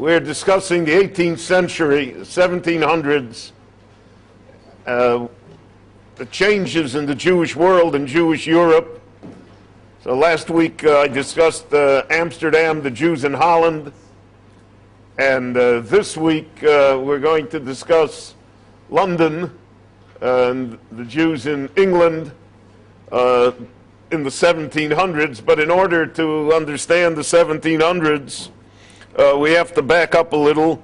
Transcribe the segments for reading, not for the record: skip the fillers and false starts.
We're discussing the 18th century, 1700s, the changes in the Jewish world and Jewish Europe. So last week I discussed Amsterdam, the Jews in Holland, and this week we're going to discuss London and the Jews in England in the 1700s. But in order to understand the 1700s, we have to back up a little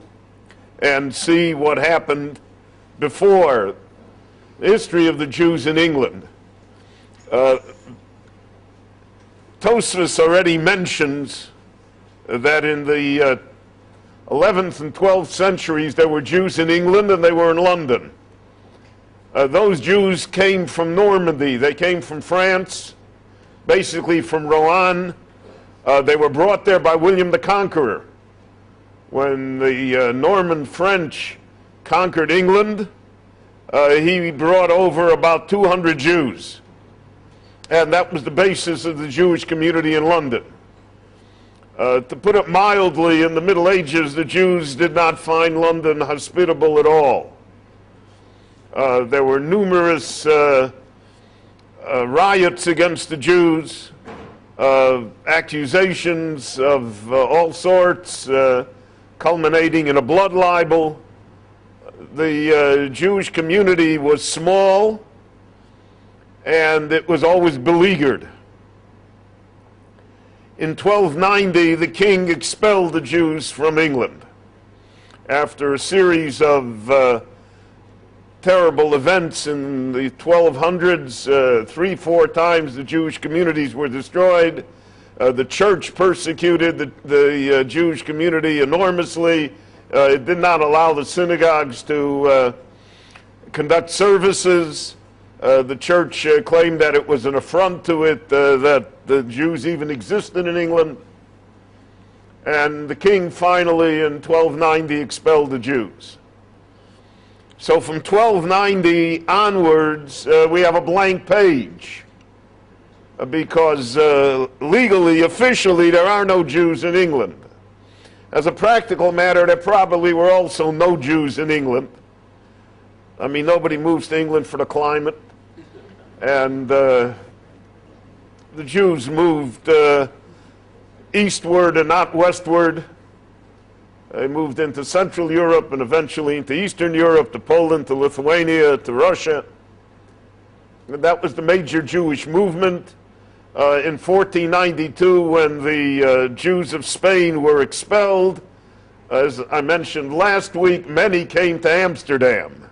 and see what happened before the history of the Jews in England. Tosfos already mentions that in the 11th and 12th centuries there were Jews in England and they were in London. Those Jews came from Normandy. They came from France, basically from Rouen. They were brought there by William the Conqueror. When the Norman French conquered England, he brought over about 200 Jews. And that was the basis of the Jewish community in London. To put it mildly, in the Middle Ages, the Jews did not find London hospitable at all. There were numerous riots against the Jews, accusations of all sorts, culminating in a blood libel. The Jewish community was small, and it was always beleaguered. In 1290, the king expelled the Jews from England. After a series of terrible events in the 1200s, 3-4 times the Jewish communities were destroyed. The church persecuted the Jewish community enormously. It did not allow the synagogues to conduct services. The church claimed that it was an affront to it that the Jews even existed in England. And the king finally, in 1290, expelled the Jews. So from 1290 onwards, we have a blank page. Because legally, officially, there are no Jews in England. As a practical matter, there probably were also no Jews in England. I mean, nobody moves to England for the climate. And the Jews moved eastward and not westward. They moved into Central Europe and eventually into Eastern Europe, to Poland, to Lithuania, to Russia. And that was the major Jewish movement. In 1492, when the Jews of Spain were expelled, as I mentioned last week, many came to Amsterdam.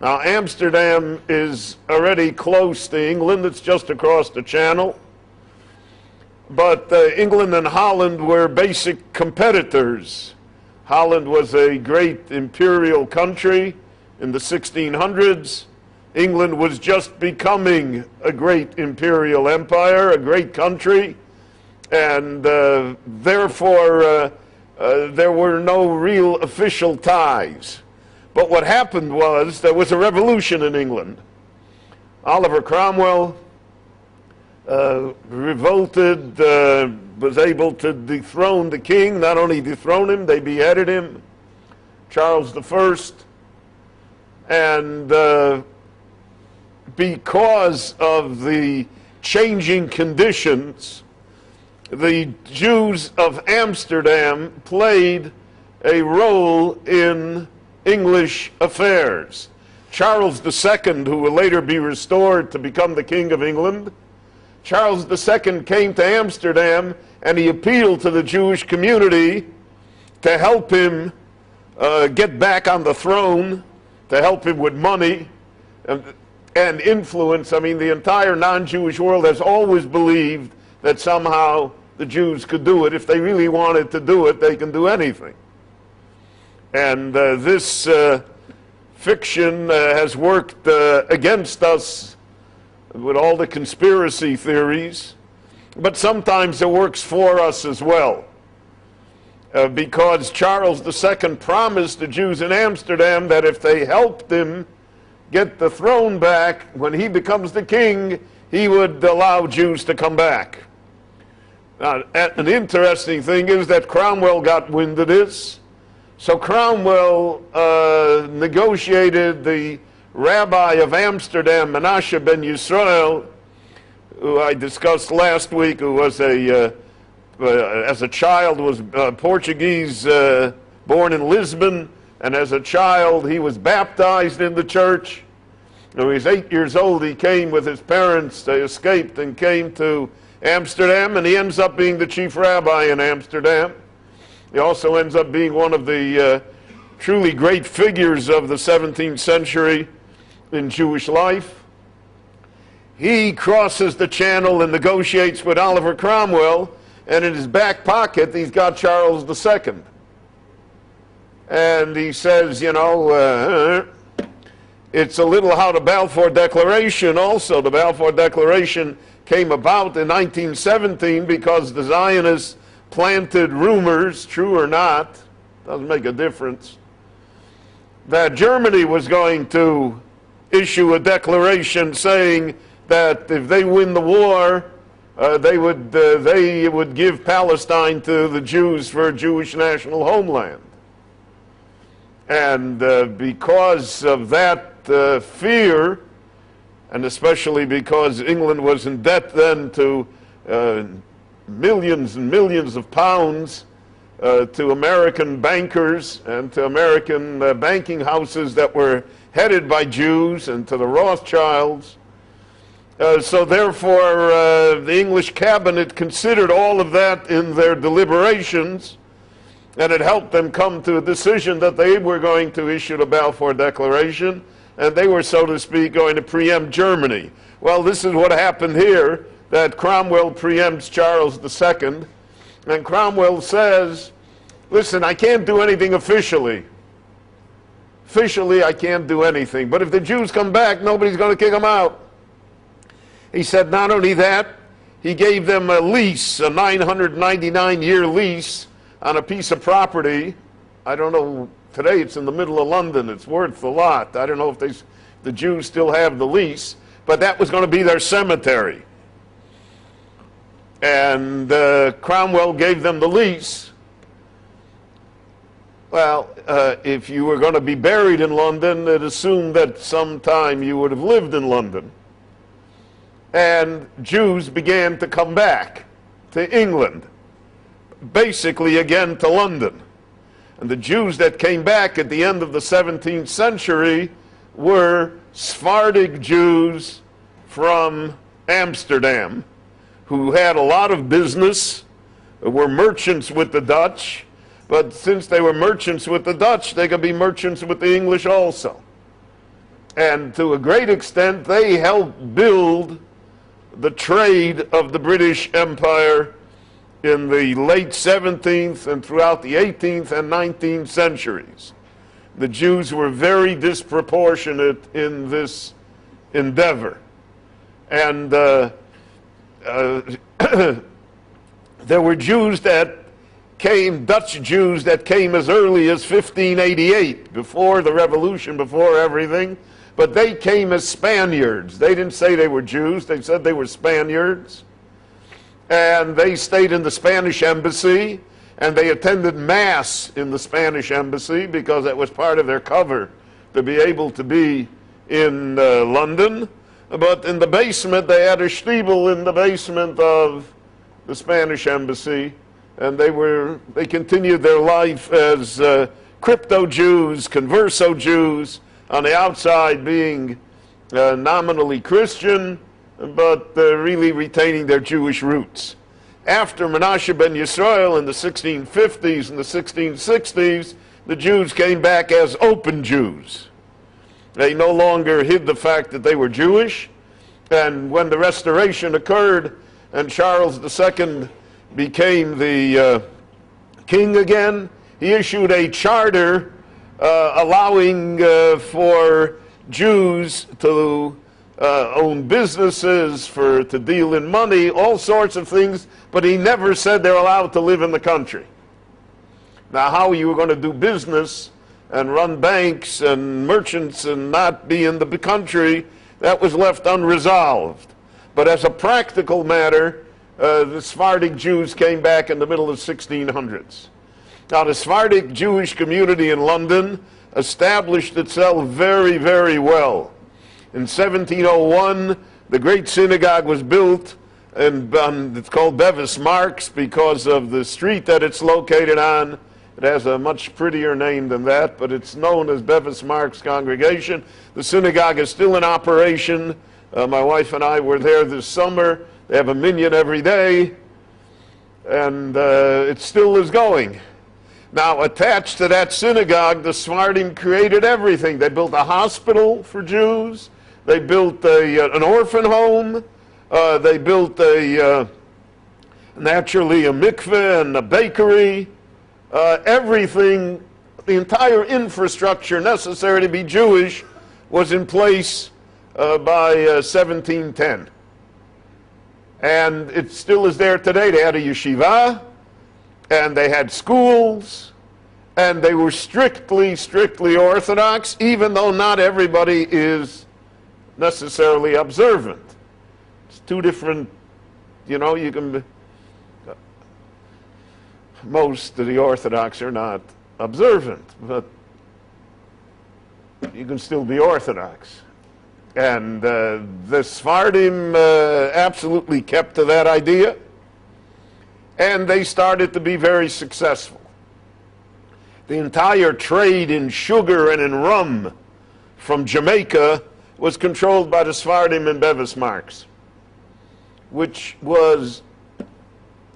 Now, Amsterdam is already close to England. It's just across the channel. But England and Holland were basic competitors. Holland was a great imperial country in the 1600s. England was just becoming a great imperial empire, a great country, and therefore there were no real official ties. But what happened was there was a revolution in England. Oliver Cromwell revolted, was able to dethrone the king. Not only dethrone him, they beheaded him, Charles I, and because of the changing conditions, the Jews of Amsterdam played a role in English affairs. Charles II, who will later be restored to become the King of England, Charles II came to Amsterdam and he appealed to the Jewish community to help him get back on the throne, to help him with money and influence. I mean, the entire non-Jewish world has always believed that somehow the Jews could do it. If they really wanted to do it, they can do anything. And this fiction has worked against us with all the conspiracy theories, but sometimes it works for us as well. Because Charles II promised the Jews in Amsterdam that if they helped him get the throne back, when he becomes the king, he would allow Jews to come back. Now, an interesting thing is that Cromwell got wind of this, So Cromwell negotiated the Rabbi of Amsterdam, Menashe ben Yisrael, who I discussed last week, who was as a child was Portuguese, born in Lisbon, and as a child he was baptized in the church. When he was 8 years old, he came with his parents. They escaped and came to Amsterdam, and he ends up being the chief rabbi in Amsterdam. He also ends up being one of the truly great figures of the 17th century in Jewish life. He crosses the channel and negotiates with Oliver Cromwell, and in his back pocket he's got Charles II. And he says, you know, it's a little how the Balfour Declaration also. The Balfour Declaration came about in 1917 because the Zionists planted rumors, true or not, doesn't make a difference, that Germany was going to issue a declaration saying that if they win the war, they would give Palestine to the Jews for a Jewish national homeland. And because of that fear, and especially because England was in debt then to millions and millions of pounds to American bankers and to American banking houses that were headed by Jews, and to the Rothschilds. So therefore, the English cabinet considered all of that in their deliberations, and it helped them come to a decision that they were going to issue the Balfour Declaration, and they were, so to speak, going to preempt Germany. Well, this is what happened here, that Cromwell preempts Charles II, and Cromwell says, listen, I can't do anything officially. Officially, I can't do anything. But if the Jews come back, nobody's going to kick them out. He said not only that, he gave them a lease, a 999-year lease on a piece of property. I don't know, today it's in the middle of London. It's worth a lot. I don't know if the Jews still have the lease, but that was going to be their cemetery. And Cromwell gave them the lease. Well, if you were going to be buried in London, it assumed that sometime you would have lived in London. And Jews began to come back to England, basically again to London. And the Jews that came back at the end of the 17th century were Sephardic Jews from Amsterdam, who had a lot of business, were merchants with the Dutch, but since they were merchants with the Dutch, they could be merchants with the English also. And to a great extent, they helped build the trade of the British Empire in the late 17th and throughout the 18th and 19th centuries. The Jews were very disproportionate in this endeavor. And there were Jews that came, Dutch Jews that came as early as 1588, before the revolution, before everything, but they came as Spaniards. They didn't say they were Jews, they said they were Spaniards. And they stayed in the Spanish embassy, and they attended Mass in the Spanish embassy because that was part of their cover to be able to be in London. But in the basement, they had a stiebel in the basement of the Spanish embassy, and they continued their life as crypto-Jews, converso-Jews, on the outside being nominally Christian, but really retaining their Jewish roots. After Menashe ben Yisrael in the 1650s and the 1660s, the Jews came back as open Jews. They no longer hid the fact that they were Jewish, and when the Restoration occurred and Charles II became the king again, he issued a charter allowing for Jews to own businesses, to deal in money, all sorts of things, but he never said they're allowed to live in the country. Now, how you were going to do business and run banks and merchants and not be in the country, that was left unresolved. But as a practical matter, the Sephardic Jews came back in the middle of the 1600s. Now, the Sephardic Jewish community in London established itself very, very well. In 1701, the great synagogue was built, and it's called Bevis Marks because of the street that it's located on. It has a much prettier name than that, but it's known as Bevis Marks Congregation. The synagogue is still in operation. My wife and I were there this summer. They have a minyan every day, and it still is going. Now, attached to that synagogue, the Sephardim created everything. They built a hospital for Jews. They built an orphan home. They built naturally a mikveh and a bakery. Everything, the entire infrastructure necessary to be Jewish was in place by 1710. And it still is there today. They had a yeshiva, and they had schools, and they were strictly Orthodox, even though not everybody is necessarily observant. It's two different, you know, you can, most of the Orthodox are not observant, but you can still be Orthodox. And the Sephardim absolutely kept to that idea, and they started to be very successful. The entire trade in sugar and in rum from Jamaica was controlled by the Sephardim in Bevis Marks, which was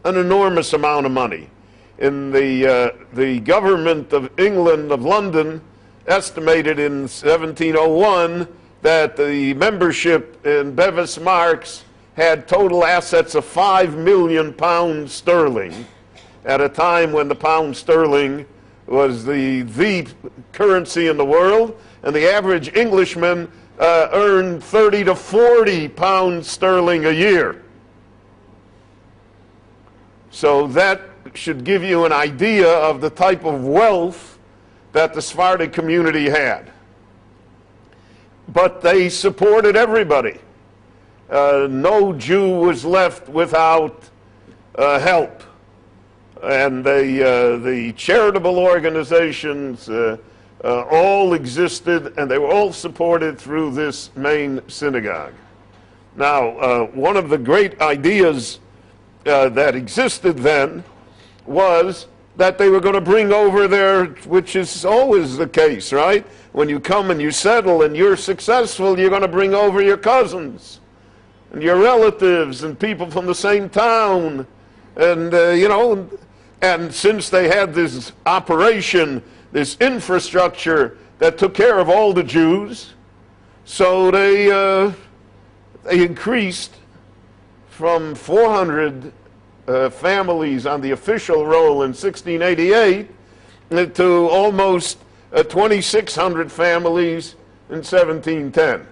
an enormous amount of money. In the government of England, of London, estimated in 1701 that the membership in Bevis Marks had total assets of £5 million at a time when the pound sterling was the currency in the world, and the average Englishman earned 30 to 40 pounds sterling a year. So that should give you an idea of the type of wealth that the Sephardic community had. But they supported everybody. No Jew was left without help. And the charitable organizations all existed, and they were all supported through this main synagogue. Now, one of the great ideas that existed then was that they were going to bring over their, which is always the case, right? When you come and you settle and you're successful, you're going to bring over your cousins and your relatives and people from the same town. And, you know, and since they had this operation, this infrastructure that took care of all the Jews, so they increased from 400 families on the official roll in 1688 to almost 2,600 families in 1710.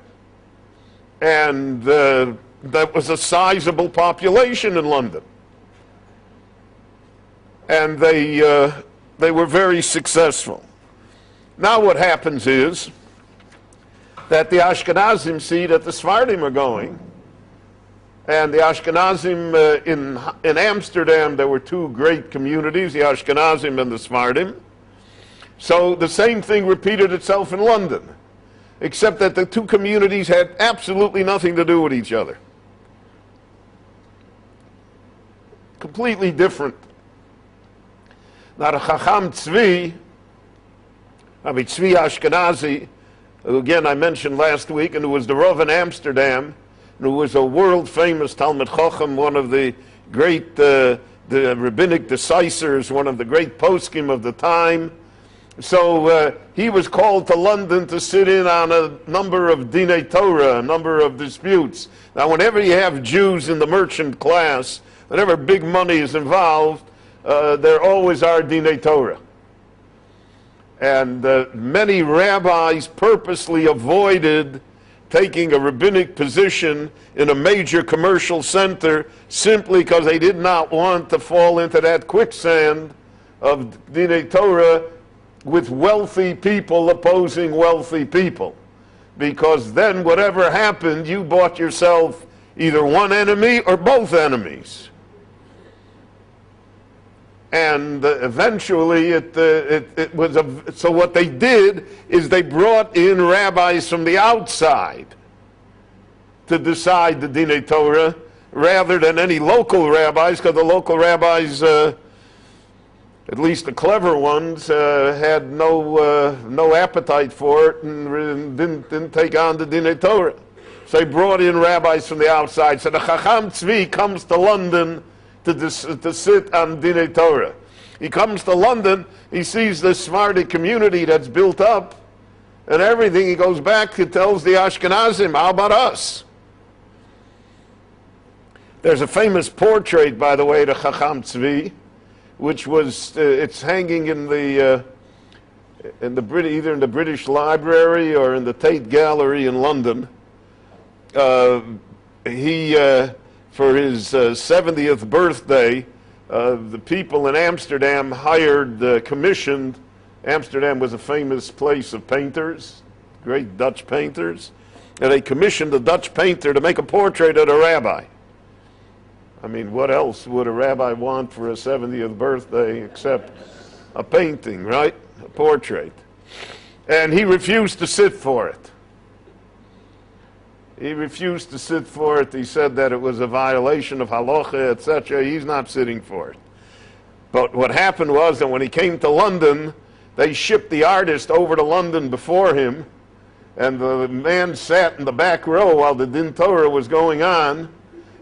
And that was a sizable population in London. And they were very successful. Now what happens is that the Ashkenazim see that the Sephardim are going, and the Ashkenazim in Amsterdam, there were two great communities, the Ashkenazim and the Sephardim. So the same thing repeated itself in London, except that the two communities had absolutely nothing to do with each other. Completely different. Now the Chacham Tzvi, Rabbi Tzvi Ashkenazi, who again I mentioned last week, and who was the Rav in Amsterdam, and who was a world-famous Talmid Chacham, one of the great the rabbinic decisors, one of the great poskim of the time. So he was called to London to sit in on a number of Dinei Torah, a number of disputes. Now, whenever you have Jews in the merchant class, whenever big money is involved, there always are Dinei Torah. And many rabbis purposely avoided taking a rabbinic position in a major commercial center simply because they did not want to fall into that quicksand of Dinei Torah with wealthy people opposing wealthy people. Because then whatever happened, you bought yourself either one enemy or both enemies. And eventually it was so what they did is they brought in rabbis from the outside to decide the Dinei Torah rather than any local rabbis, because the local rabbis, at least the clever ones, had no appetite for it and didn't take on the Dinei Torah. So they brought in rabbis from the outside. So the Chacham Tzvi comes to London to sit on Dinei Torah. He comes to London, he sees this Sephardi community that's built up and everything. He goes back, he tells the Ashkenazim, how about us? There's a famous portrait, by the way, of Chacham Tzvi, which was, it's hanging in the either in the British Library or in the Tate Gallery in London. For his 70th birthday, the people in Amsterdam commissioned. Amsterdam was a famous place of painters, great Dutch painters, and they commissioned a Dutch painter to make a portrait of the rabbi. I mean, what else would a rabbi want for a 70th birthday except a painting, right? A portrait. And he refused to sit for it. He refused to sit for it. He said that it was a violation of halacha, etc. He's not sitting for it. But what happened was that when he came to London, they shipped the artist over to London before him, and the man sat in the back row while the Din Torah was going on,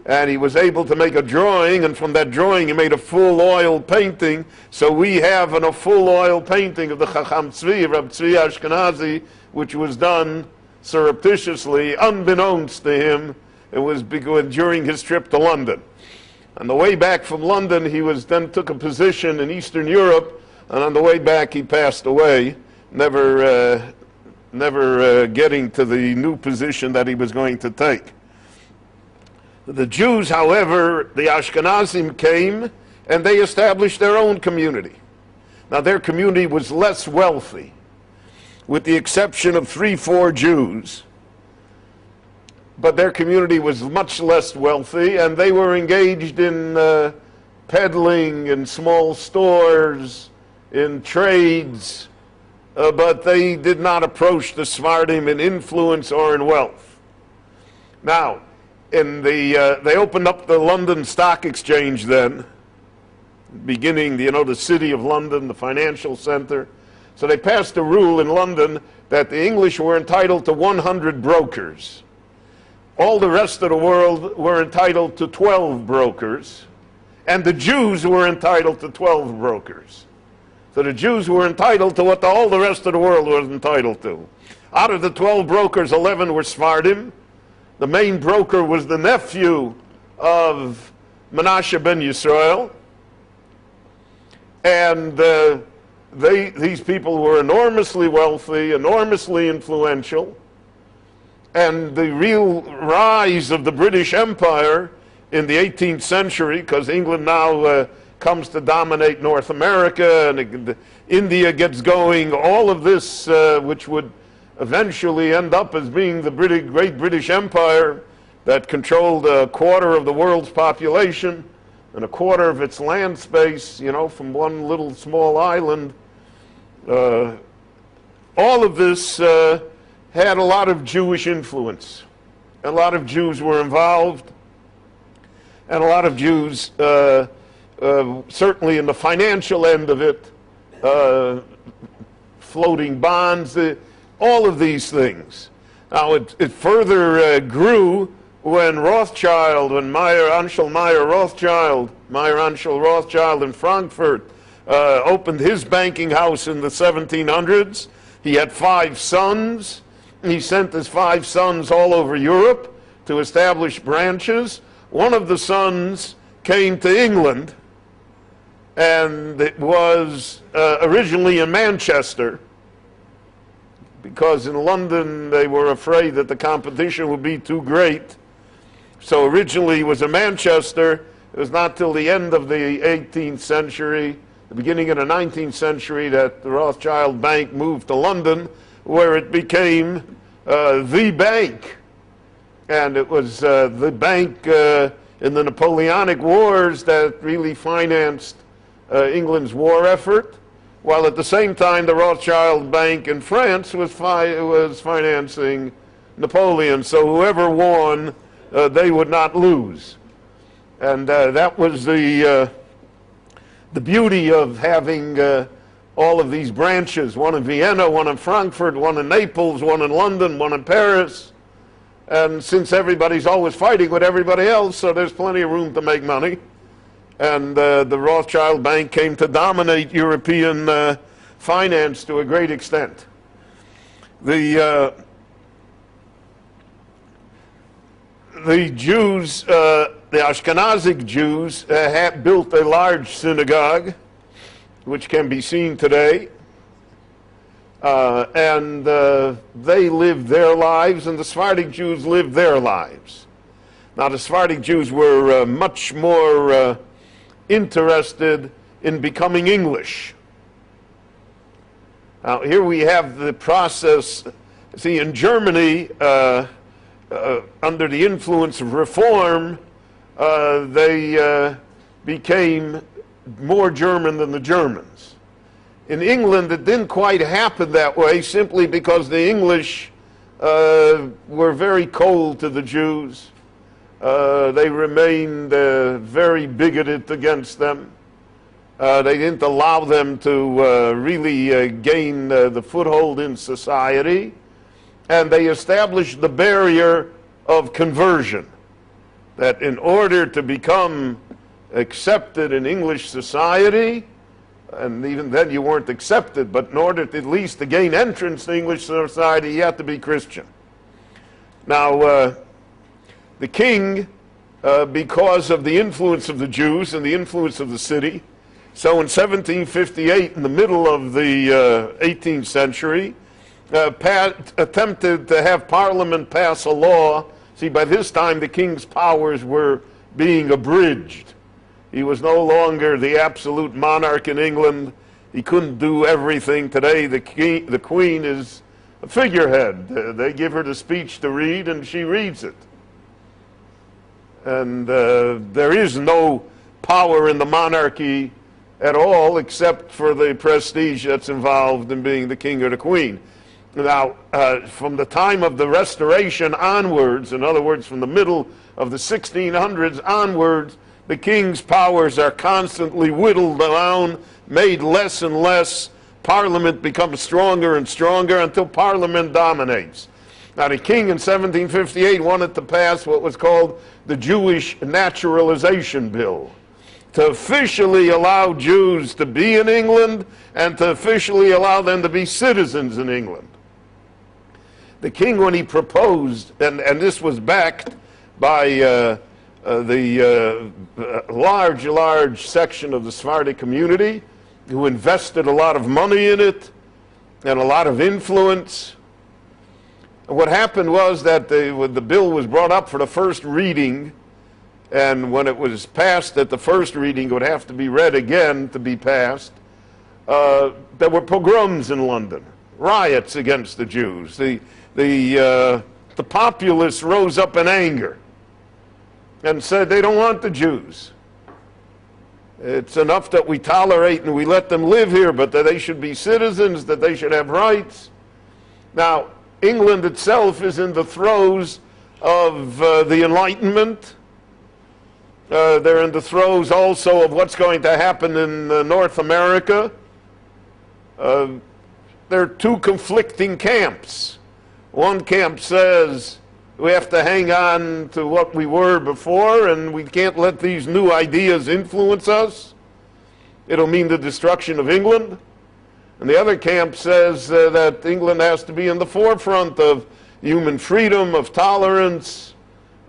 and he was able to make a drawing, and from that drawing he made a full oil painting. So we have a full oil painting of the Chacham Tzvi, Rabbi Tzvi Ashkenazi, which was done surreptitiously, unbeknownst to him. It was during his trip to London. On the way back from London, he then took a position in Eastern Europe, and on the way back he passed away, never getting to the new position that he was going to take. The Jews, however, the Ashkenazim came, and they established their own community. Now their community was less wealthy, with the exception of 3-4 Jews. But their community was much less wealthy, and they were engaged in peddling in small stores, in trades, but they did not approach the Sephardim in influence or in wealth. Now, they opened up the London Stock Exchange then, beginning, the city of London, the financial center. So they passed a rule in London that the English were entitled to 100 brokers. All the rest of the world were entitled to 12 brokers, and the Jews were entitled to 12 brokers. So the Jews were entitled to what all the rest of the world was entitled to. Out of the 12 brokers, 11 were Sephardim. The main broker was the nephew of Menashe ben Yisrael, and these people were enormously wealthy, enormously influential, and the real rise of the British Empire in the 18th century, because England now comes to dominate North America, and India gets going, all of this, which would eventually end up as being the great British Empire that controlled a quarter of the world's population and a quarter of its land space, from one little small island. All of this had a lot of Jewish influence. A lot of Jews were involved, and a lot of Jews, certainly in the financial end of it, floating bonds, all of these things. Now, it further grew when Meyer Anschel Rothschild in Frankfurt opened his banking house in the 1700s. He had 5 sons. He sent his 5 sons all over Europe to establish branches. One of the sons came to England, and it was originally in Manchester, because in London they were afraid that the competition would be too great. So originally it was in Manchester. It was not till the end of the 18th century, the beginning of the 19th century, that the Rothschild Bank moved to London, where it became the bank. And it was the bank in the Napoleonic Wars that really financed England's war effort, while at the same time the Rothschild Bank in France was financing Napoleon. So whoever won, they would not lose. And that was the beauty of having all of these branches, one in Vienna, one in Frankfurt, one in Naples, one in London, one in Paris. And since everybody's always fighting with everybody else, so there's plenty of room to make money. And the Rothschild Bank came to dominate European finance to a great extent. The Jews, the Ashkenazic Jews, had built a large synagogue, which can be seen today. And they lived their lives, and the Sephardic Jews lived their lives. Now, the Sephardic Jews were much more interested in becoming English. Now, here we have the process. See, in Germany, under the influence of Reform, they became more German than the Germans. In England, it didn't quite happen that way, simply because the English were very cold to the Jews. They remained very bigoted against them. They didn't allow them to really gain the foothold in society. And they established the barrier of conversion, that in order to become accepted in English society, and even then you weren't accepted, but in order to, at least to gain entrance to English society, you had to be Christian. Now, the king, because of the influence of the Jews and the influence of the city, so in 1758, in the middle of the 18th century, attempted to have Parliament pass a law. See, by this time the king's powers were being abridged. He was no longer the absolute monarch in England. He couldn't do everything. Today, the queen is a figurehead. They give her the speech to read, and she reads it. And there is no power in the monarchy at all, except for the prestige that's involved in being the king or the queen. Now, from the time of the Restoration onwards, in other words, from the middle of the 1600s onwards, the king's powers are constantly whittled down, made less and less. Parliament becomes stronger and stronger until Parliament dominates. Now, the king in 1758 wanted to pass what was called the Jewish Naturalization Bill, to officially allow Jews to be in England and to officially allow them to be citizens in England. The king, when he proposed, and this was backed by the large section of the Sephardic community who invested a lot of money in it and a lot of influence. What happened was that the bill was brought up for the first reading, and when it was passed at the first reading, it would have to be read again to be passed. There were pogroms in London, riots against the Jews. The populace rose up in anger and said they don't want the Jews. It's enough that we tolerate and we let them live here, but that they should be citizens, that they should have rights. Now, England itself is in the throes of the Enlightenment. They're in the throes also of what's going to happen in North America. There are two conflicting camps. One camp says we have to hang on to what we were before, and we can't let these new ideas influence us. It'll mean the destruction of England. And the other camp says that England has to be in the forefront of human freedom, of tolerance,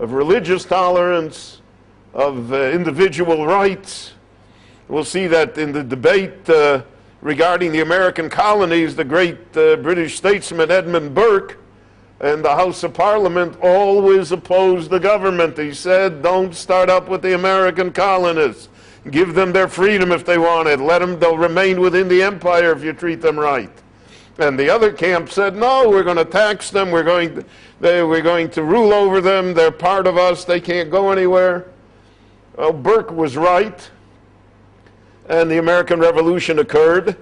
of religious tolerance, of individual rights. We'll see that in the debate regarding the American colonies, the great British statesman Edmund Burke in the House of Parliament always opposed the government. He said, don't start up with the American colonists. Give them their freedom if they want it. They'll remain within the empire if you treat them right. And the other camp said, no, we're going to tax them. We're going to rule over them. They're part of us. They can't go anywhere. Well, Burke was right. and the American Revolution occurred,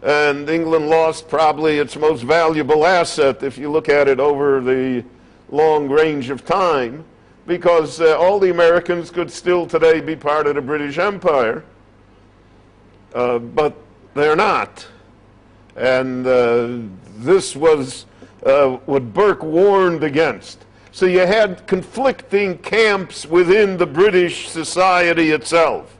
and England lost probably its most valuable asset if you look at it over the long range of time, because all the Americans could still today be part of the British Empire, but they're not. And this was what Burke warned against. So you had conflicting camps within the British society itself.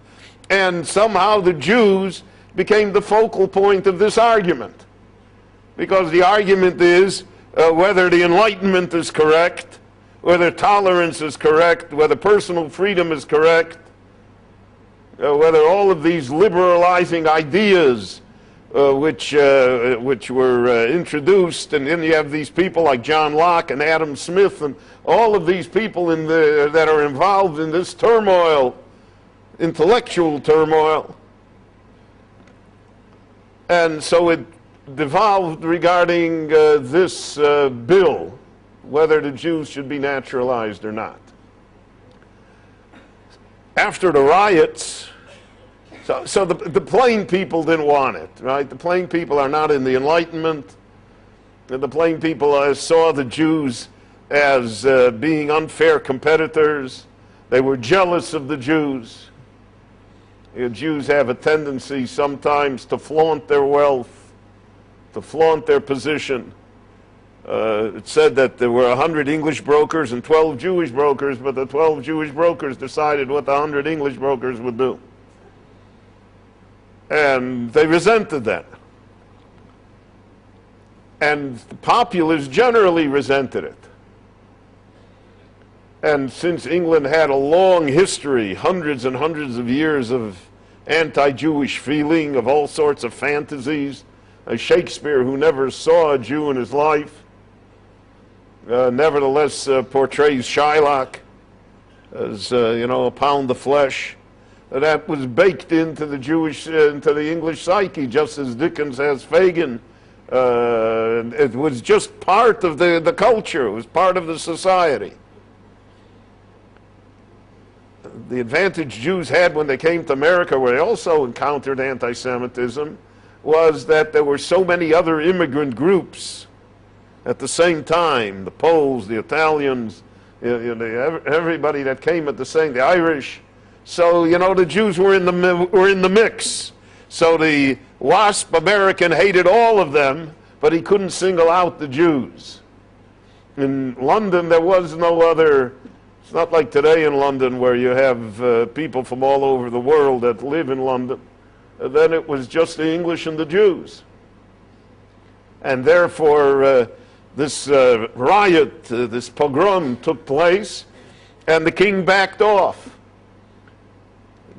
And somehow the Jews became the focal point of this argument. Because the argument is whether the Enlightenment is correct, whether tolerance is correct, whether personal freedom is correct, whether all of these liberalizing ideas which were introduced, and then you have these people like John Locke and Adam Smith and all of these people that are involved in this turmoil, intellectual turmoil. And so it devolved regarding this bill, whether the Jews should be naturalized or not. After the riots, so the plain people didn't want it, right? The plain people are not in the Enlightenment. The plain people saw the Jews as being unfair competitors. They were jealous of the Jews. Jews have a tendency sometimes to flaunt their wealth, to flaunt their position. It said that there were 100 English brokers and 12 Jewish brokers, but the 12 Jewish brokers decided what the 100 English brokers would do. And they resented that. And the populace generally resented it. And since England had a long history, hundreds and hundreds of years of anti-Jewish feeling, of all sorts of fantasies, Shakespeare, who never saw a Jew in his life, nevertheless portrays Shylock as, a pound of flesh. That was baked into the into the English psyche, just as Dickens has Fagin. It was just part of the culture. It was part of the society. The advantage Jews had when they came to America, where they also encountered anti-Semitism, was that there were so many other immigrant groups at the same time. The Poles, the Italians, everybody that came at the same, the Irish. So, the Jews were in the mix. So the WASP American hated all of them, but he couldn't single out the Jews. In London, there was no other. It's not like today in London where you have people from all over the world that live in London. Then it was just the English and the Jews. And therefore, this riot, this pogrom took place, and the king backed off.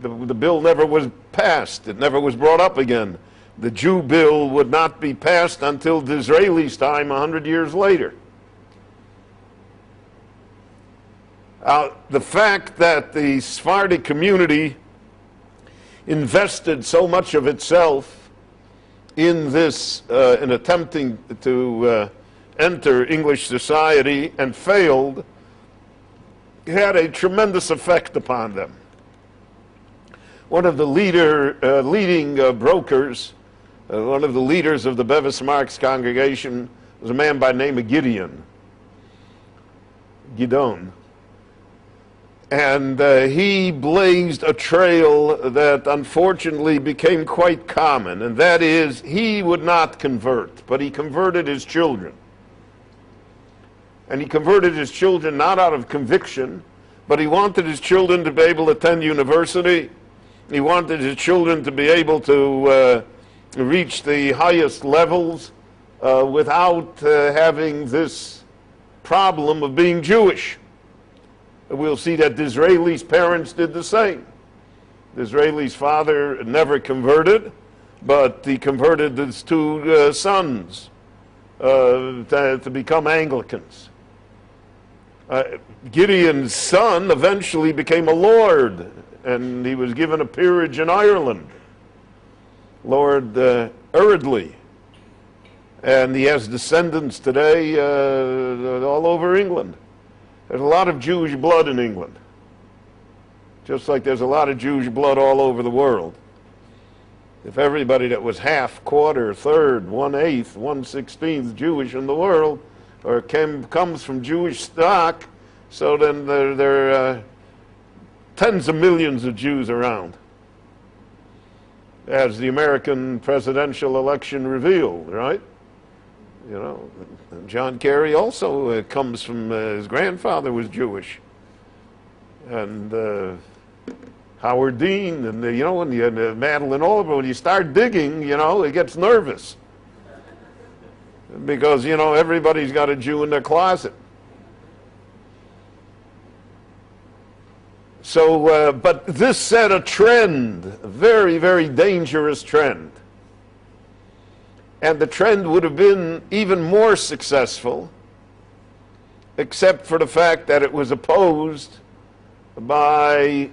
The bill never was passed. It never was brought up again. The Jew bill would not be passed until Disraeli's time 100 years later. The fact that the Sephardic community invested so much of itself in this, in attempting to enter English society and failed, had a tremendous effect upon them. One of the leading brokers, one of the leaders of the Bevis Marks congregation, was a man by the name of Gideon. And he blazed a trail that unfortunately became quite common, and that is, he would not convert, but he converted his children. And he converted his children not out of conviction, but he wanted his children to be able to attend university. He wanted his children to be able to reach the highest levels without having this problem of being Jewish. We'll see that Disraeli's parents did the same. Disraeli's father never converted, but he converted his two sons to become Anglicans. Gideon's son eventually became a lord, and he was given a peerage in Ireland, Lord Eardley. And he has descendants today all over England. There's a lot of Jewish blood in England, just like there's a lot of Jewish blood all over the world. If everybody that was half, quarter, third, 1/8, 1/16 Jewish in the world, or comes from Jewish stock, so then there are tens of millions of Jews around, as the American presidential election revealed, right? You know, John Kerry also comes from, his grandfather was Jewish. And Howard Dean, and you know, when you Madeline Oliver, when you start digging, you know, it gets nervous. Because, you know, everybody's got a Jew in their closet. So, but this set a trend, a very, very dangerous trend. And the trend would have been even more successful, except for the fact that it was opposed by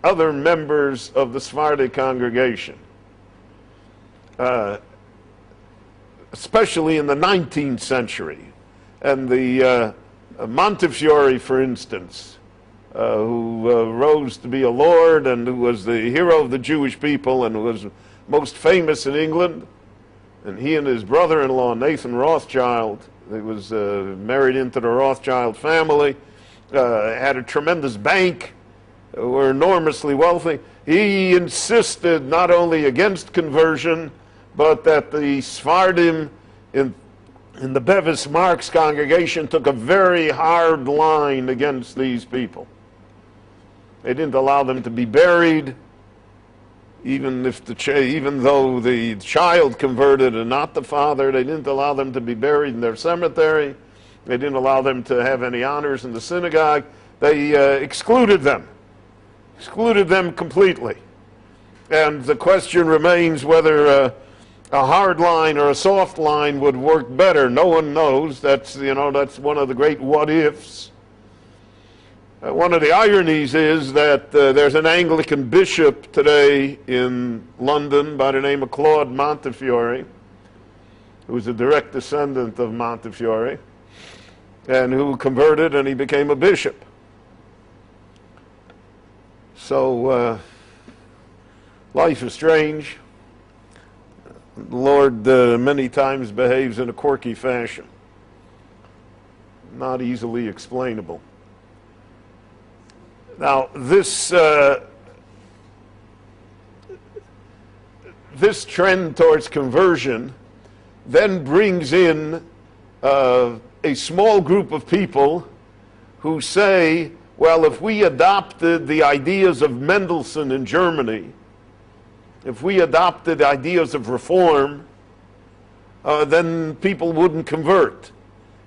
other members of the Sephardic congregation, especially in the 19th century. And the Montefiore, for instance, who rose to be a lord and who was the hero of the Jewish people and was most famous in England, and he and his brother-in-law, Nathan Rothschild, he was married into the Rothschild family, had a tremendous bank, were enormously wealthy. He insisted not only against conversion, but that the Sephardim in the Bevis Marx congregation took a very hard line against these people. They didn't allow them to be buried, even though the child converted and not the father. They didn't allow them to be buried in their cemetery. They didn't allow them to have any honors in the synagogue. They excluded them completely. And the question remains whether a hard line or a soft line would work better. No one knows. That's, you know, that's one of the great what ifs. One of the ironies is that there's an Anglican bishop today in London by the name of Claude Montefiore, who's a direct descendant of Montefiore, and who converted and he became a bishop. So life is strange. The Lord many times behaves in a quirky fashion, not easily explainable. Now, this trend towards conversion then brings in a small group of people who say, well, if we adopted the ideas of Mendelssohn in Germany, if we adopted ideas of reform, then people wouldn't convert.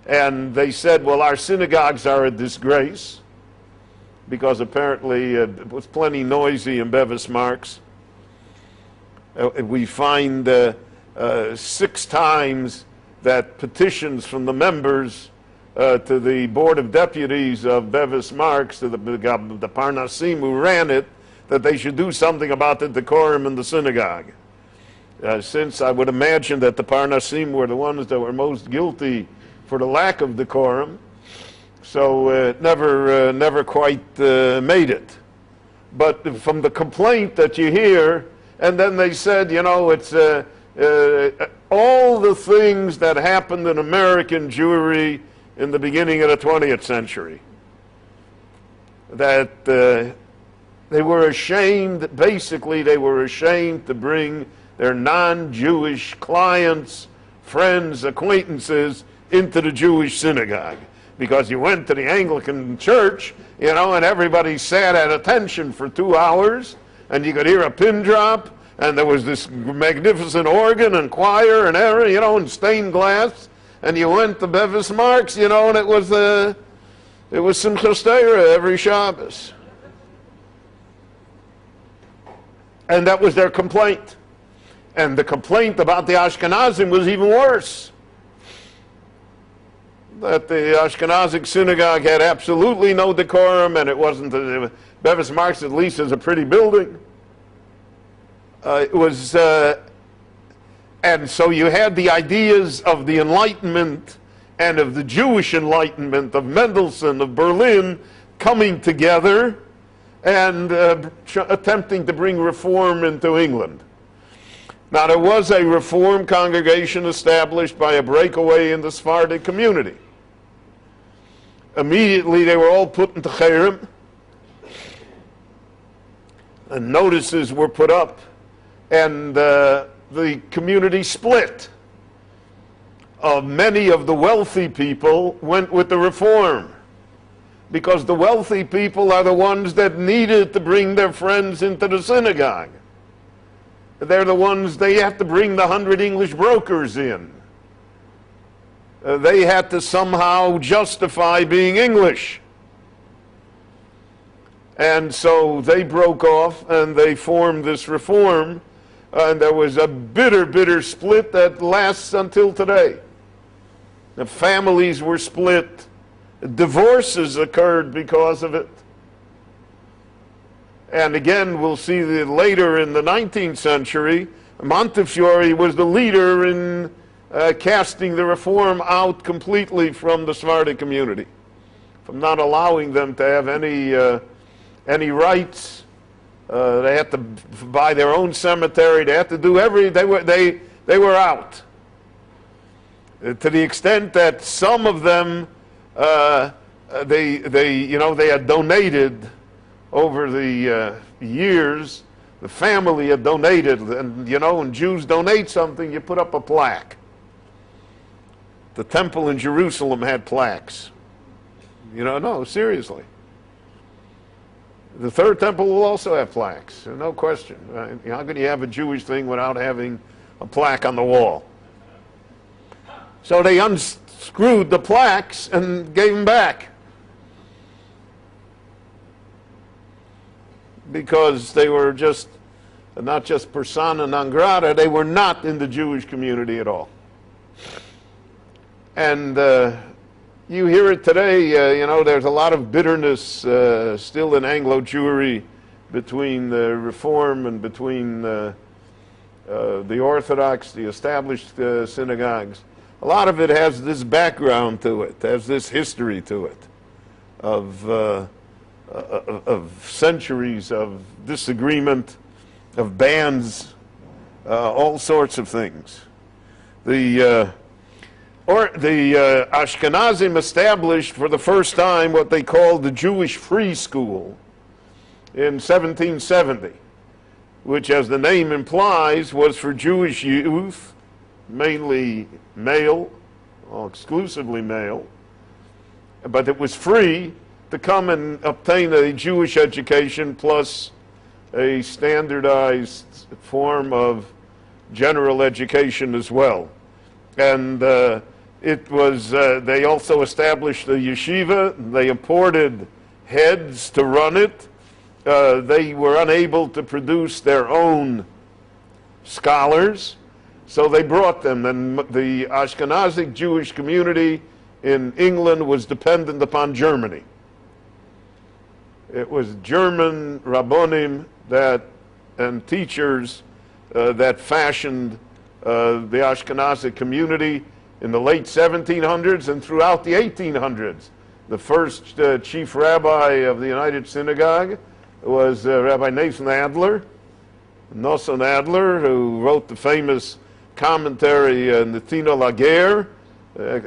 And they said, well, our synagogues are a disgrace, because apparently it was plenty noisy in Bevis Marx. We find 6 times that petitions from the members to the Board of Deputies of Bevis Marx, to the Parnassim who ran it, that they should do something about the decorum in the synagogue. Since I would imagine that the Parnassim were the ones that were most guilty for the lack of decorum, so it never quite made it. But from the complaint that you hear, and then they said, you know, it's all the things that happened in American Jewry in the beginning of the 20th century, that they were ashamed, basically they were ashamed to bring their non-Jewish clients, friends, acquaintances into the Jewish synagogue. Because you went to the Anglican church, you know, and everybody sat at attention for 2 hours, and you could hear a pin drop, and there was this magnificent organ and choir and everything, you know, and stained glass. And you went to Bevis Marx, you know, and it was Simchas Torah every Shabbos. And that was their complaint. And the complaint about the Ashkenazim was even worse. That the Ashkenazic synagogue had absolutely no decorum, and it wasn't, Bevis Marx at least is a pretty building. And so you had the ideas of the Enlightenment and of the Jewish Enlightenment of Mendelssohn, of Berlin, coming together and attempting to bring reform into England. Now, there was a Reform congregation established by a breakaway in the Sephardic community. Immediately, they were all put into cherem, and notices were put up, and the community split. Many of the wealthy people went with the Reform, because the wealthy people are the ones that needed to bring their friends into the synagogue. They're the ones, they have to bring the 100 English brokers in. They had to somehow justify being English. And so they broke off and they formed this Reform, and there was a bitter, bitter split that lasts until today. The families were split. Divorces occurred because of it. And again, we'll see that later in the 19th century, Montefiore was the leader in casting the Reform out completely from the Sephardic community, from not allowing them to have any rights. They had to buy their own cemetery. They had to do they were out. To the extent that some of them, they had donated over the years. The family had donated, and when Jews donate something, you put up a plaque. The temple in Jerusalem had plaques. No, seriously. The third temple will also have plaques, no question. How can you have a Jewish thing without having a plaque on the wall? So they unscrewed the plaques and gave them back, because they were not just persona non grata, they were not in the Jewish community at all. And you hear it today, there's a lot of bitterness still in Anglo-Jewry between the Reform and between the Orthodox, the established synagogues. A lot of it has this background to it, has this history to it of centuries of disagreement, of bans, all sorts of things. The Ashkenazim established for the first time what they called the Jewish Free School in 1770, which, as the name implies, was for Jewish youth, mainly male, or exclusively male, but it was free to come and obtain a Jewish education plus a standardized form of general education as well. And it was, they also established a yeshiva. They imported heads to run it. They were unable to produce their own scholars, so they brought them. And the Ashkenazic Jewish community in England was dependent upon Germany. It was German rabbonim and teachers that fashioned the Ashkenazic community in the late 1700s and throughout the 1800s. The first chief rabbi of the United Synagogue was Rabbi Nathan Adler, who wrote the famous commentary Netino Lager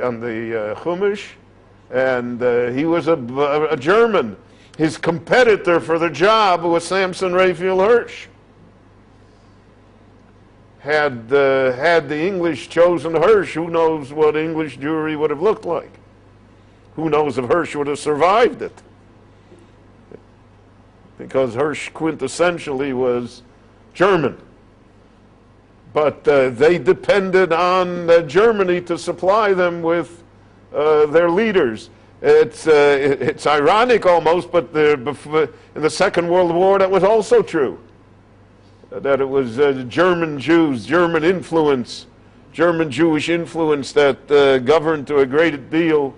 on the Chumash, and he was a German. His competitor for the job was Samson Raphael Hirsch. Had the English chosen Hirsch, who knows what English Jewry would have looked like? Who knows if Hirsch would have survived it? Because Hirsch quintessentially was German. But they depended on Germany to supply them with their leaders. It's ironic almost, but in the Second World War that was also true. That it was German Jews, German influence, German Jewish influence that governed to a great deal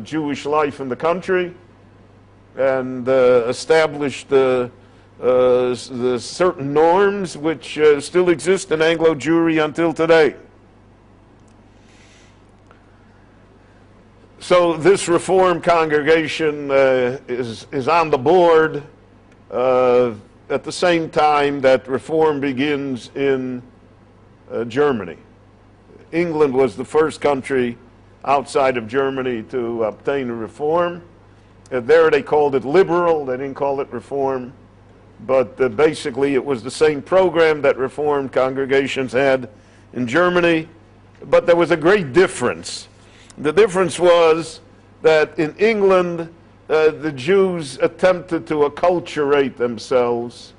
Jewish life in the country, and established the certain norms which still exist in Anglo-Jewry until today. So this Reform congregation is on the board at the same time that Reform begins in Germany. England was the first country outside of Germany to obtain a reform. There they called it liberal, they didn't call it reform, but basically it was the same program that Reformed congregations had in Germany, but there was a great difference. The difference was that in England, the Jews attempted to acculturate themselves,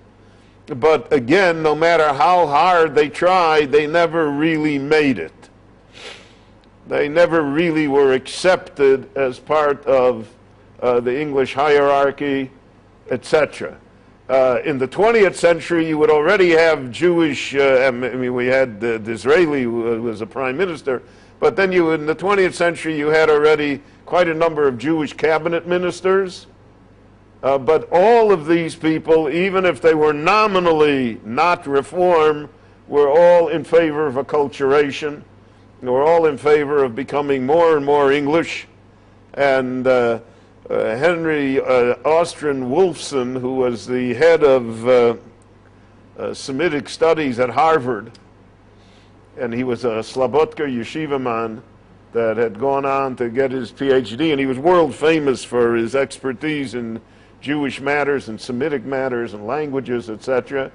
but again, no matter how hard they tried, they never really made it. They never really were accepted as part of the English hierarchy, etc. In the 20th century, you would already have Jewish, I mean, we had Disraeli, who was a prime minister, but then in the 20th century, you had already quite a number of Jewish cabinet ministers. But all of these people, even if they were nominally not reform, were all in favor of acculturation. They were all in favor of becoming more and more English. And Henry Austrian Wolfson, who was the head of Semitic studies at Harvard, and he was a Slobodka yeshiva man that had gone on to get his PhD, and he was world famous for his expertise in Jewish matters and Semitic matters and languages, etc.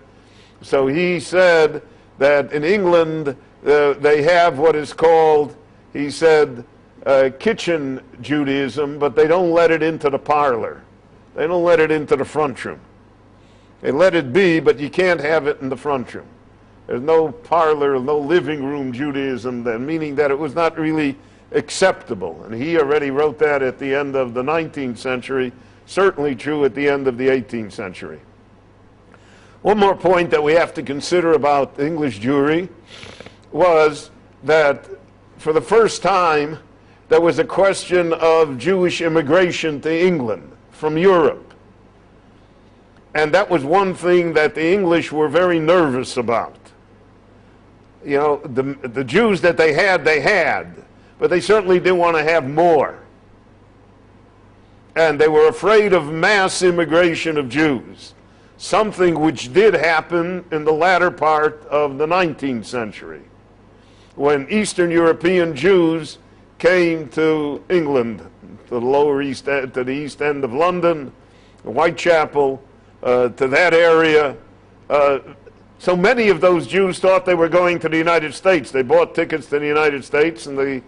So he said that in England they have what is called, he said, kitchen Judaism, but they don't let it into the parlor. They don't let it into the front room. They let it be, but you can't have it in the front room. There's no parlor, no living room Judaism, then, meaning that it was not really acceptable. And he already wrote that at the end of the 19th century, certainly true at the end of the 18th century. One more point that we have to consider about English Jewry was that for the first time there was a question of Jewish immigration to England from Europe. And that was one thing that the English were very nervous about. You know, the Jews that they had, but they certainly didn't want to have more. And they were afraid of mass immigration of Jews, something which did happen in the latter part of the 19th century, when Eastern European Jews came to England, to the lower east, to the east end of London, Whitechapel, to that area. So many of those Jews thought they were going to the United States. They bought tickets to the United States, and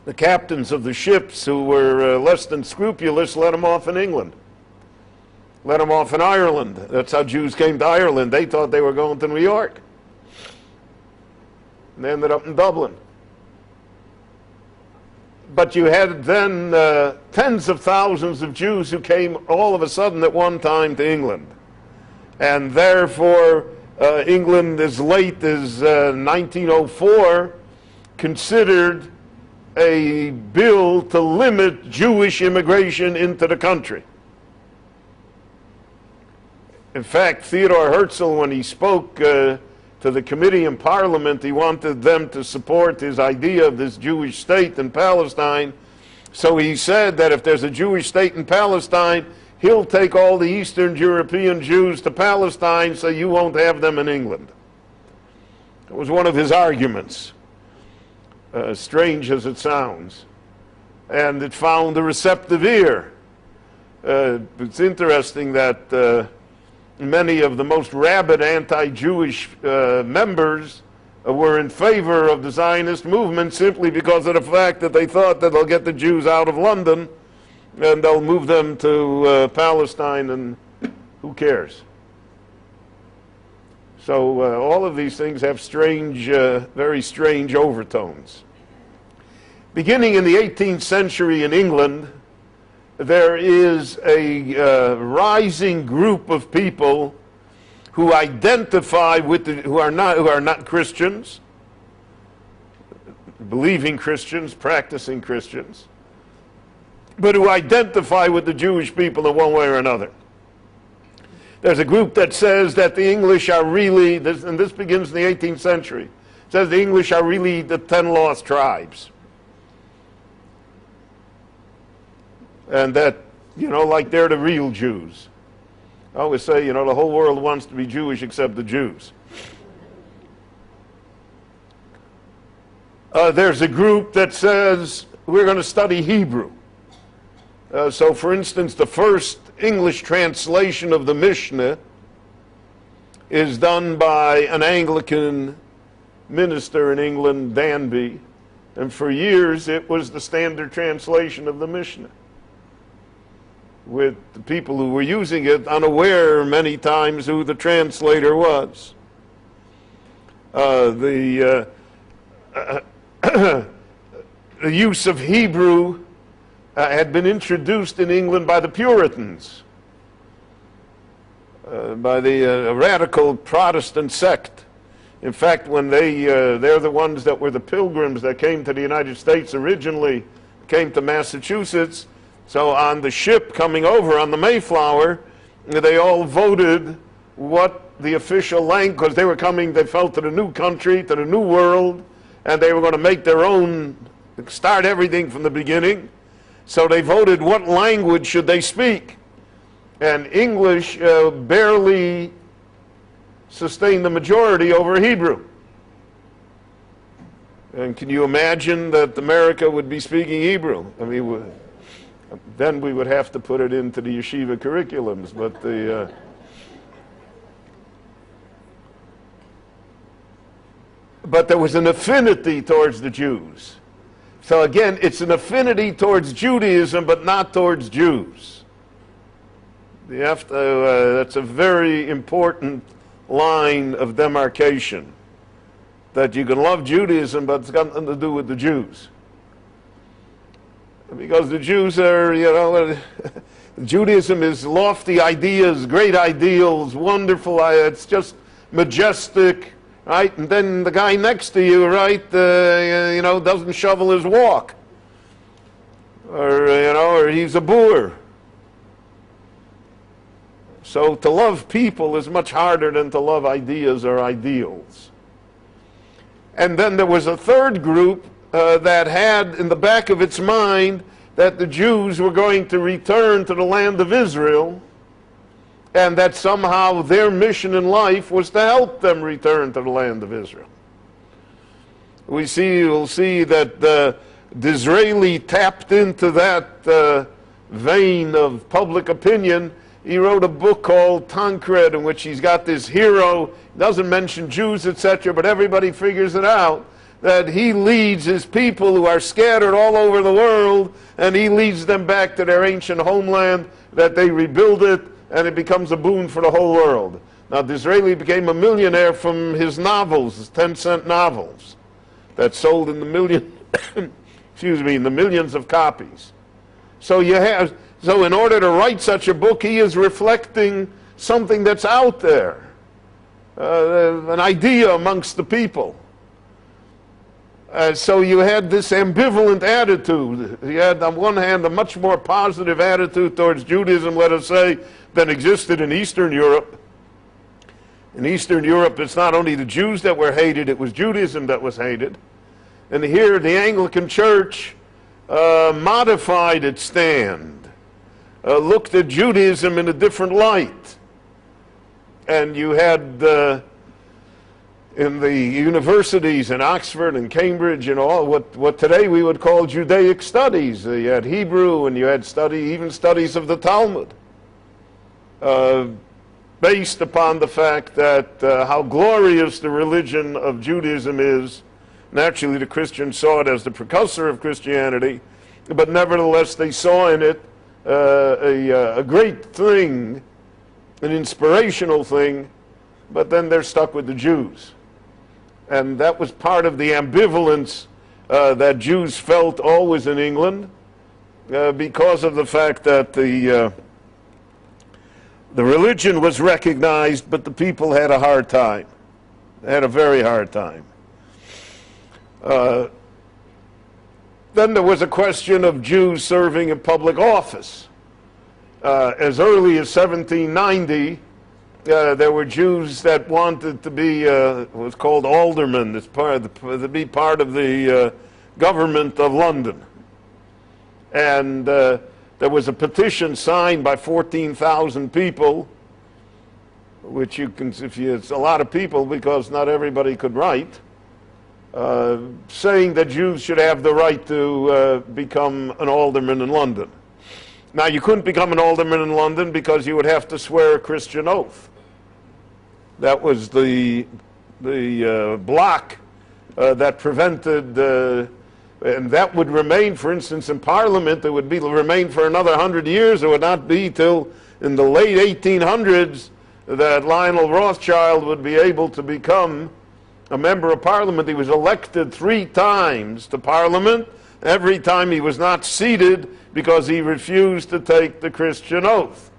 the captains of the ships, who were less than scrupulous, let them off in England. Let them off in Ireland. That's how Jews came to Ireland. They thought they were going to New York. And they ended up in Dublin. But you had then tens of thousands of Jews who came all of a sudden at one time to England. And therefore, England, as late as 1904, considered a bill to limit Jewish immigration into the country. In fact, Theodore Herzl, when he spoke to the committee in Parliament, he wanted them to support his idea of this Jewish state in Palestine. So he said that if there's a Jewish state in Palestine, he'll take all the Eastern European Jews to Palestine, so you won't have them in England. It was one of his arguments, strange as it sounds. And it found a receptive ear. It's interesting that many of the most rabid anti-Jewish members were in favor of the Zionist movement simply because of the fact that they thought that they'll get the Jews out of London and they'll move them to Palestine, and who cares? So all of these things have strange, very strange overtones. Beginning in the 18th century in England, there is a rising group of people who identify with who are not Christians, believing Christians, practicing Christians, but who identify with the Jewish people in one way or another. There's a group that says that the English are really, and this begins in the 18th century, says the English are really the 10 lost tribes. And that, you know, like they're the real Jews. I always say, you know, the whole world wants to be Jewish except the Jews. There's a group that says we're going to study Hebrew. So, for instance, the first English translation of the Mishnah is done by an Anglican minister in England, Danby, and for years it was the standard translation of the Mishnah, with the people who were using it unaware many times who the translator was. The use of Hebrew had been introduced in England by the Puritans, by the radical Protestant sect. In fact, when they're the ones that were the pilgrims that came to the United States originally, came to Massachusetts. So on the ship coming over on the Mayflower, they all voted what the official language, because they were coming, they felt, to the new country, to the new world, and they were going to make their own, start everything from the beginning. So they voted what language should they speak. And English barely sustained the majority over Hebrew. And can you imagine that America would be speaking Hebrew? I mean, then we would have to put it into the yeshiva curriculums. But there was an affinity towards the Jews. So again, it's an affinity towards Judaism, but not towards Jews. You have to, that's a very important line of demarcation, that you can love Judaism, but it's got nothing to do with the Jews. Because the Jews are, you know, Judaism is lofty ideas, great ideals, wonderful, it's just majestic, right? And then the guy next to you, right, you know, doesn't shovel his walk. Or, you know, or he's a boor. So to love people is much harder than to love ideas or ideals. And then there was a third group that had in the back of its mind that the Jews were going to return to the land of Israel, and that somehow their mission in life was to help them return to the land of Israel. We'll see that Disraeli tapped into that vein of public opinion. He wrote a book called Tancred, in which he's got this hero. He doesn't mention Jews, etc., but everybody figures it out, that he leads his people who are scattered all over the world, and he leads them back to their ancient homeland, that they rebuild it, and it becomes a boon for the whole world. Now, Disraeli became a millionaire from his novels, his 10-cent novels, that sold in the in the millions of copies. So in order to write such a book, he is reflecting something that's out there, an idea amongst the people. So you had this ambivalent attitude. You had, on one hand, a much more positive attitude towards Judaism, let us say, than existed in Eastern Europe. In Eastern Europe, it's not only the Jews that were hated, it was Judaism that was hated. And here, the Anglican Church modified its stand. Looked at Judaism in a different light. And you had in the universities in Oxford and Cambridge and all what today we would call Judaic studies. You had Hebrew, and you had even studies of the Talmud, based upon the fact that how glorious the religion of Judaism is. Naturally, the Christians saw it as the precursor of Christianity, but nevertheless they saw in it a great thing, an inspirational thing, but then they're stuck with the Jews. And that was part of the ambivalence that Jews felt always in England, because of the fact that the religion was recognized, but the people had a hard time. They had a very hard time. Then there was a question of Jews serving in public office. As early as 1790, there were Jews that wanted to be what was called aldermen, to be part of the government of London. And there was a petition signed by 14,000 people which you can, it's a lot of people because not everybody could write, saying that Jews should have the right to become an alderman in London. Now, you couldn't become an alderman in London because you would have to swear a Christian oath. That was the block that prevented, and that would remain, for instance, in Parliament, it would remain for another 100 years. It would not be till in the late 1800s that Lionel Rothschild would be able to become a member of Parliament. He was elected 3 times to Parliament. Every time he was not seated because he refused to take the Christian oath.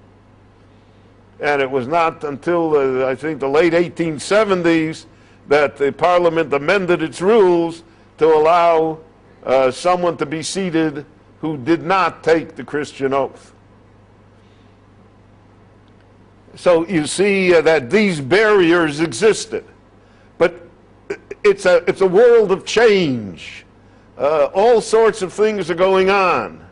And it was not until, I think, the late 1870s that the Parliament amended its rules to allow someone to be seated who did not take the Christian oath. So you see that these barriers existed. But it's a world of change. All sorts of things are going on.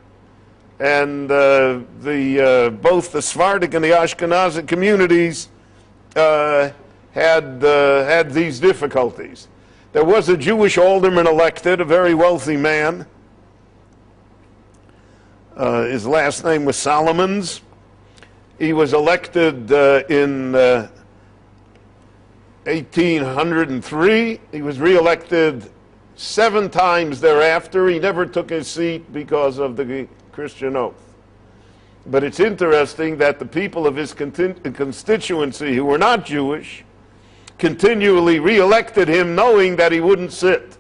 And both the Sephardic and the Ashkenazic communities had these difficulties. There was a Jewish alderman elected, a very wealthy man. His last name was Solomons. He was elected in 1803. He was reelected 7 times thereafter. He never took his seat because of the Christian oath. But it's interesting that the people of his constituency who were not Jewish continually re-elected him knowing that he wouldn't sit.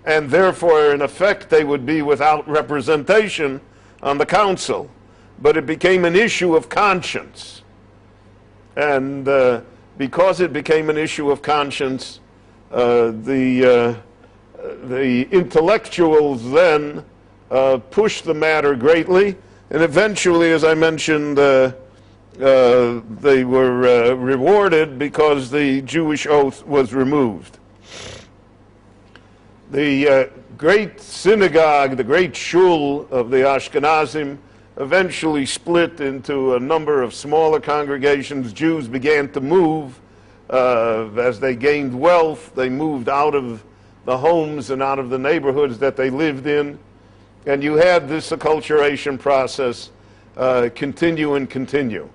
And therefore, in effect, they would be without representation on the council. But it became an issue of conscience. And because it became an issue of conscience, the intellectuals then pushed the matter greatly, and eventually, as I mentioned, they were rewarded because the Jewish oath was removed. The great synagogue, the great shul of the Ashkenazim, eventually split into a number of smaller congregations. Jews began to move. As they gained wealth, they moved out of the homes and out of the neighborhoods that they lived in. And you had this acculturation process continue and continue.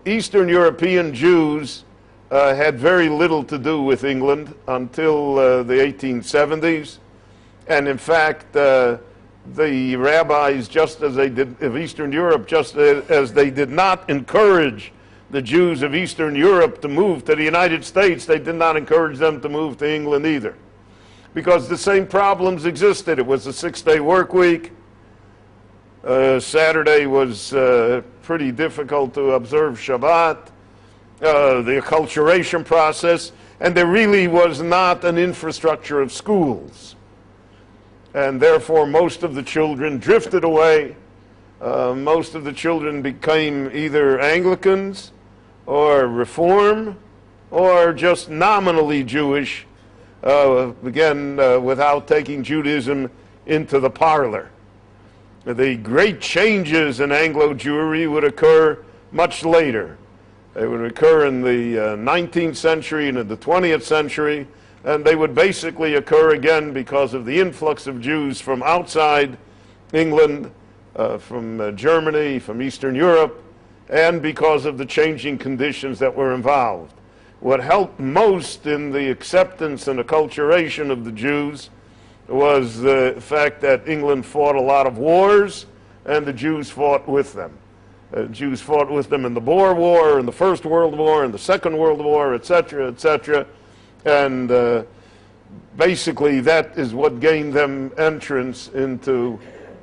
Eastern European Jews had very little to do with England until the 1870s. And in fact, the rabbis, just as they did of Eastern Europe, just as they did not encourage the Jews of Eastern Europe to move to the United States, they did not encourage them to move to England either. Because the same problems existed. It was a 6-day work week. Saturday was pretty difficult to observe Shabbat. The acculturation process, and there really was not an infrastructure of schools. And therefore, most of the children drifted away. Most of the children became either Anglicans or Reform or just nominally Jewish, again, without taking Judaism into the parlor. The great changes in Anglo Jewry would occur much later. They would occur in the 19th century and in the 20th century, and they would basically occur again because of the influx of Jews from outside England, from Germany, from Eastern Europe, and because of the changing conditions that were involved. What helped most in the acceptance and acculturation of the Jews was the fact that England fought a lot of wars, and the Jews fought with them. Jews fought with them in the Boer War, in the First World War, in the Second World War, etc., etc. And basically that is what gained them entrance into,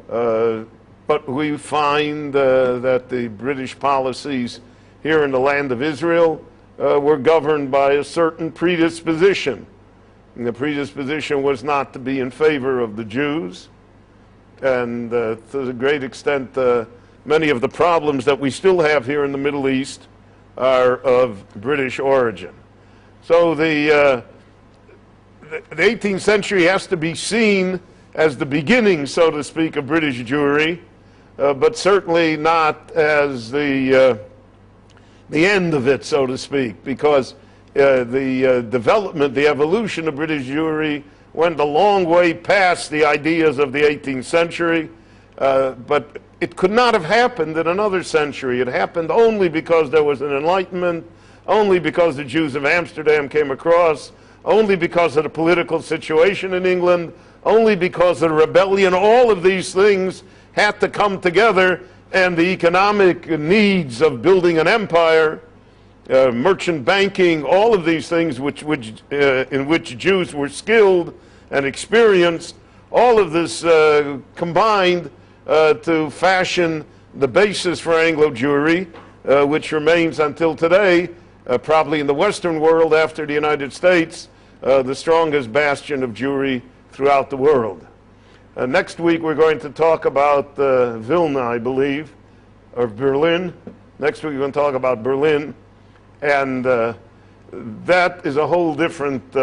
but we find that the British policies here in the land of Israel were governed by a certain predisposition. And the predisposition was not to be in favor of the Jews. And to a great extent, many of the problems that we still have here in the Middle East are of British origin. So the 18th century has to be seen as the beginning, so to speak, of British Jewry. but certainly not as the end of it, so to speak, because the development, the evolution of British Jewry went a long way past the ideas of the 18th century, but it could not have happened in another century. It happened only because there was an Enlightenment, only because the Jews of Amsterdam came across, only because of the political situation in England, only because of the rebellion. All of these things had to come together, and the economic needs of building an empire, merchant banking, all of these things in which Jews were skilled and experienced, all of this combined to fashion the basis for Anglo Jewry, which remains until today, probably in the Western world after the United States, the strongest bastion of Jewry throughout the world. Next week we're going to talk about Vilna, I believe, or Berlin. Next week we're going to talk about Berlin, and that is a whole different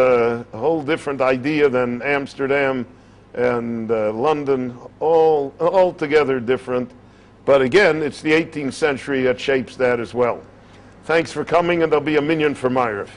idea than Amsterdam and London, all altogether different. But again, it's the 18th century that shapes that as well. Thanks for coming, and there'll be a minyan for Ma'ariv.